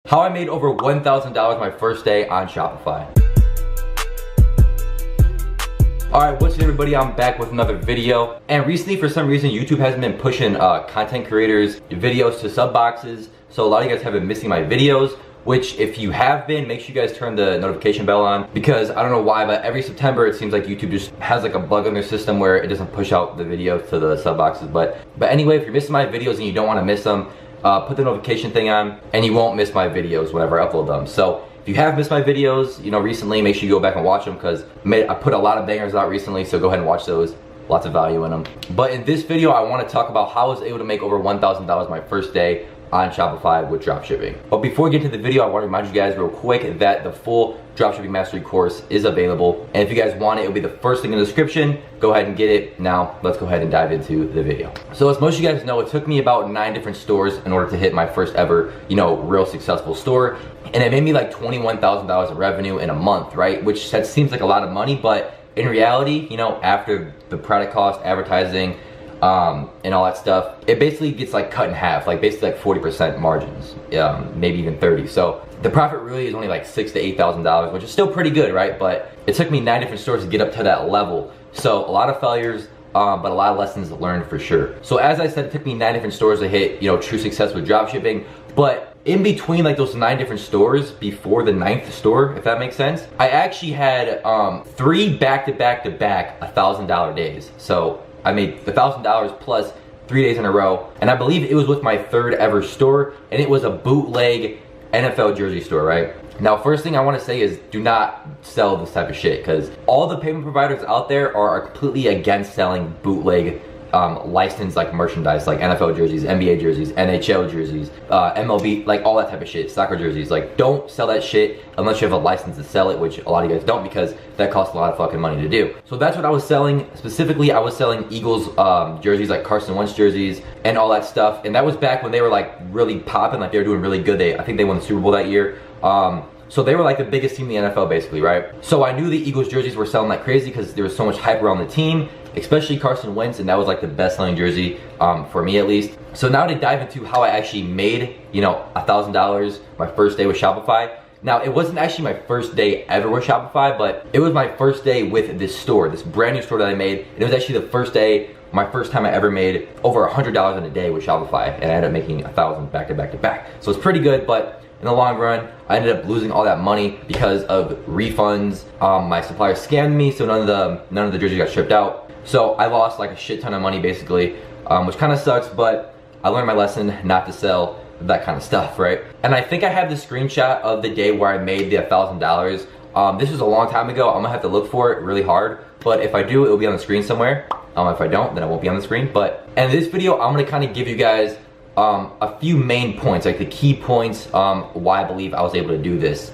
How I made over $1,000 my first day on Shopify. Alright, what's good everybody? I'm back with another video. And recently, for some reason, YouTube hasn't been pushing content creators videos to sub boxes. So a lot of you guys have been missing my videos, which if you have been, make sure you guys turn the notification bell on, because I don't know why, but every September it seems like YouTube just has like a bug in their system where it doesn't push out the videos to the sub boxes. But anyway, if you're missing my videos and you don't want to miss them, put the notification thing on and you won't miss my videos whenever I upload them. So if you have missed my videos, you know, recently, make sure you go back and watch them, because I put a lot of bangers out recently, so go ahead and watch those. Lots of value in them. But in this video, I want to talk about how I was able to make over $1,000 my first day on Shopify with dropshipping. But before we get into the video, I want to remind you guys real quick that the full dropshipping mastery course is available. And if you guys want it, it'll be the first link in the description. Go ahead and get it. Now, let's go ahead and dive into the video. So as most of you guys know, it took me about 9 different stores in order to hit my first ever, you know, real successful store. And it made me like $21,000 in revenue in a month, right? Which seems like a lot of money, but in reality, you know, after the product cost, advertising, and all that stuff, it basically gets like cut in half, like basically like 40% margins, maybe even 30. So the profit really is only like $6,000 to $8,000, which is still pretty good, right? But it took me 9 different stores to get up to that level. So a lot of failures, but a lot of lessons learned for sure. So as I said, it took me 9 different stores to hit, you know, true success with dropshipping. But in between like those 9 different stores, before the 9th store, if that makes sense, I actually had 3 back-to-back $1,000 days. So I made $1,000 plus 3 days in a row, and I believe it was with my 3rd ever store, and it was a bootleg NFL jersey store, right? Now, first thing I want to say is do not sell this type of shit, because all the payment providers out there are completely against selling bootleg licensed like merchandise, like NFL jerseys, NBA jerseys, NHL jerseys, MLB, like all that type of shit, soccer jerseys. Like, don't sell that shit unless you have a license to sell it, which a lot of you guys don't, because that costs a lot of fucking money to do. So that's what I was selling. Specifically, I was selling Eagles jerseys, like Carson Wentz jerseys and all that stuff. And that was back when they were like really popping, like they were doing really good. I think they won the Super Bowl that year. So they were like the biggest team in the NFL basically, right? So I knew the Eagles jerseys were selling like crazy because there was so much hype around the team, especially Carson Wentz, and that was like the best selling jersey for me at least. So now to dive into how I actually made, you know, $1,000 my first day with Shopify. Now, it wasn't actually my first day ever with Shopify, but it was my first day with this store, this brand new store that I made. And it was actually the first day, my first time I ever made over $100 in a day with Shopify, and I ended up making $1,000 back to back to back. So it's pretty good, but in the long run, I ended up losing all that money because of refunds. My supplier scammed me, so none of the jerseys got shipped out. So I lost like a shit ton of money basically, which kind of sucks, but I learned my lesson not to sell that kind of stuff, right? And I think I have the screenshot of the day where I made the $1,000. This was a long time ago. I'm gonna have to look for it really hard, but if I do, it'll be on the screen somewhere. If I don't, then it won't be on the screen. But in this video, I'm gonna kind of give you guys a few main points, like the key points, why I believe I was able to do this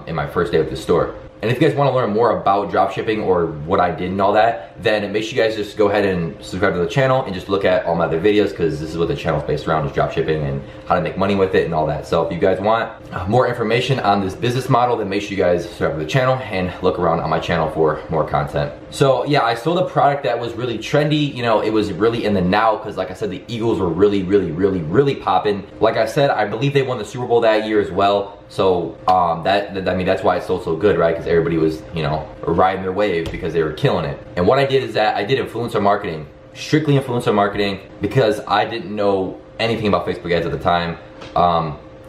in my first day with the store. And if you guys want to learn more about dropshipping or what I did and all that, then make sure you guys just go ahead and subscribe to the channel and just look at all my other videos, because this is what the channel is based around, is dropshipping and how to make money with it and all that. So if you guys want more information on this business model, then make sure you guys subscribe to the channel and look around on my channel for more content. So yeah, I sold a product that was really trendy. You know, it was really in the now, because like I said, the Eagles were really popping. Like I said, I believe they won the Super Bowl that year as well. So I mean, that's why it sold so good, right? Because everybody was, you know, riding their wave because they were killing it. And what I did is that I did influencer marketing, strictly influencer marketing, because I didn't know anything about Facebook ads at the time,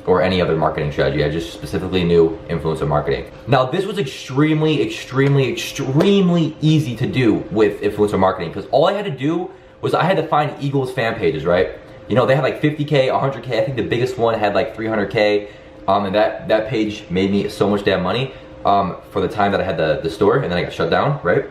or any other marketing strategy. I just specifically knew influencer marketing. Now, this was extremely easy to do with influencer marketing, because all I had to do was I had to find Eagles fan pages, right? You know, they had like 50K, 100K. I think the biggest one had like 300K. And that page made me so much damn money for the time that I had the store, and then I got shut down, right?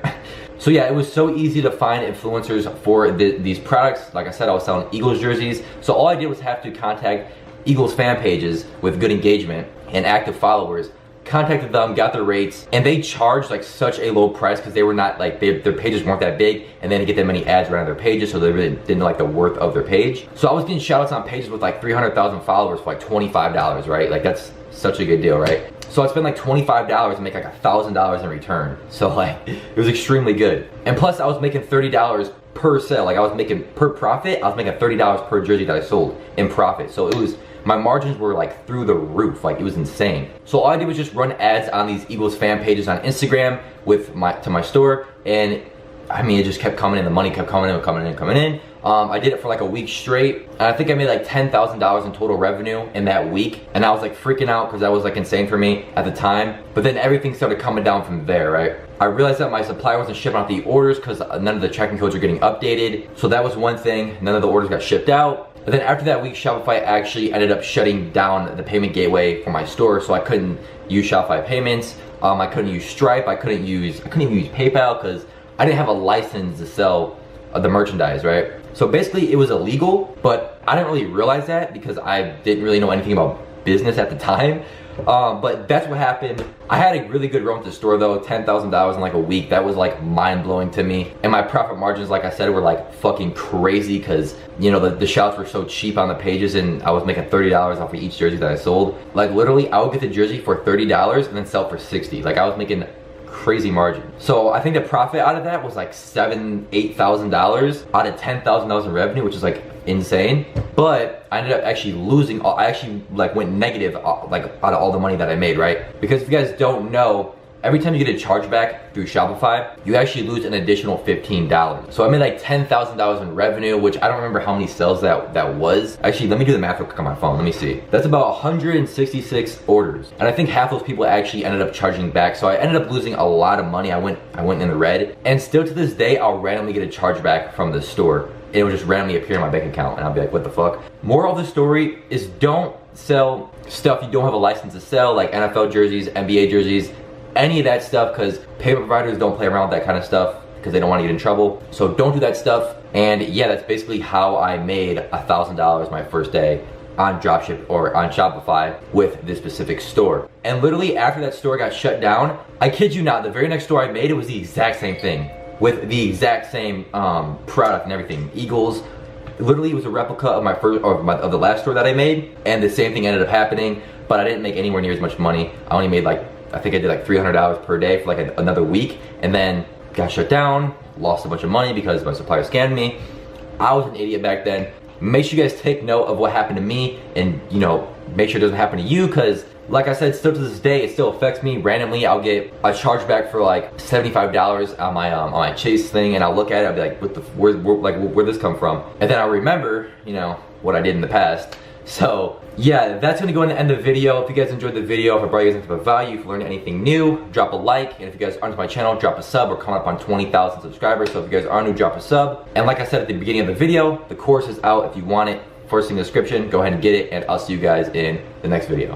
So yeah, it was so easy to find influencers for these products. Like I said, I was selling Eagles jerseys. So all I did was have to contact Eagles fan pages with good engagement and active followers, contacted them, got their rates, and they charged like such a low price because they were not like, their pages weren't that big, and they didn't get that many ads around their pages, so they really didn't like the worth of their page. So I was getting shout outs on pages with like 300,000 followers for like $25, right? Like, that's such a good deal, right? So I spent like $25 and make like $1,000 in return. So like, it was extremely good. And plus I was making $30 per sale. Like, I was making per profit, I was making $30 per jersey that I sold in profit. So it was, my margins were like through the roof. Like, it was insane. So all I did was just run ads on these Eagles fan pages on Instagram with my store, and I mean, it just kept coming in. The money kept coming in. I did it for like a week straight, and I think I made like $10,000 in total revenue in that week, and I was like freaking out because that was like insane for me at the time. But then everything started coming down from there, right? I realized that my supplier wasn't shipping out the orders because none of the tracking codes were getting updated. So that was one thing. None of the orders got shipped out. But then after that week, Shopify actually ended up shutting down the payment gateway for my store, so I couldn't use Shopify payments. I couldn't use Stripe. I couldn't even use PayPal because I didn't have a license to sell the merchandise, right? So basically it was illegal, but I didn't really realize that because I didn't really know anything about business at the time. But that's what happened. I had a really good run with the store though, $10,000 in like a week. That was like mind blowing to me. And my profit margins, like I said, were like fucking crazy because, you know, the shouts were so cheap on the pages, and I was making $30 off of each jersey that I sold. Like literally I would get the jersey for $30 and then sell it for $60. Like I was making crazy margin. So I think the profit out of that was like $8,000 out of $10,000 in revenue, which is like insane. But I ended up actually losing. I actually like went negative like out of all the money that I made, right? Because if you guys don't know, every time you get a chargeback through Shopify, you actually lose an additional $15. So I made like $10,000 in revenue, which I don't remember how many sales that was. Actually, let me do the math real quick on my phone. Let me see. That's about 166 orders. And I think half those people actually ended up charging back. So I ended up losing a lot of money. I went in the red. And still to this day, I'll randomly get a chargeback from the store. It will just randomly appear in my bank account, and I'll be like, what the fuck? Moral of the story is don't sell stuff you don't have a license to sell, like NFL jerseys, NBA jerseys, any of that stuff, because payment providers don't play around with that kind of stuff because they don't want to get in trouble. So don't do that stuff. And yeah, that's basically how I made $1,000 my first day on Dropship or on Shopify with this specific store. And literally after that store got shut down, I kid you not, the very next store I made, it was the exact same thing with the exact same product and everything. Eagles. Literally, it was a replica of of the last store that I made, and the same thing ended up happening. But I didn't make anywhere near as much money. I only made like, I think I did like $300 per day for like another week, and then got shut down, lost a bunch of money because my supplier scammed me. I was an idiot back then. Make sure you guys take note of what happened to me, and you know, make sure it doesn't happen to you, because like I said, still to this day, it still affects me. Randomly, I'll get a chargeback for like $75 on my Chase thing, and I'll look at it, I'll be like, where'd this come from? And then I'll remember, you know, what I did in the past. So yeah, that's gonna go in the end of the video. If you guys enjoyed the video, if I brought you guys into value, if you learned anything new, drop a like. And if you guys aren't to my channel, drop a sub. We're coming up on 20,000 subscribers. So if you guys are new, drop a sub. And like I said at the beginning of the video, the course is out. If you want it, first in the description, go ahead and get it. And I'll see you guys in the next video.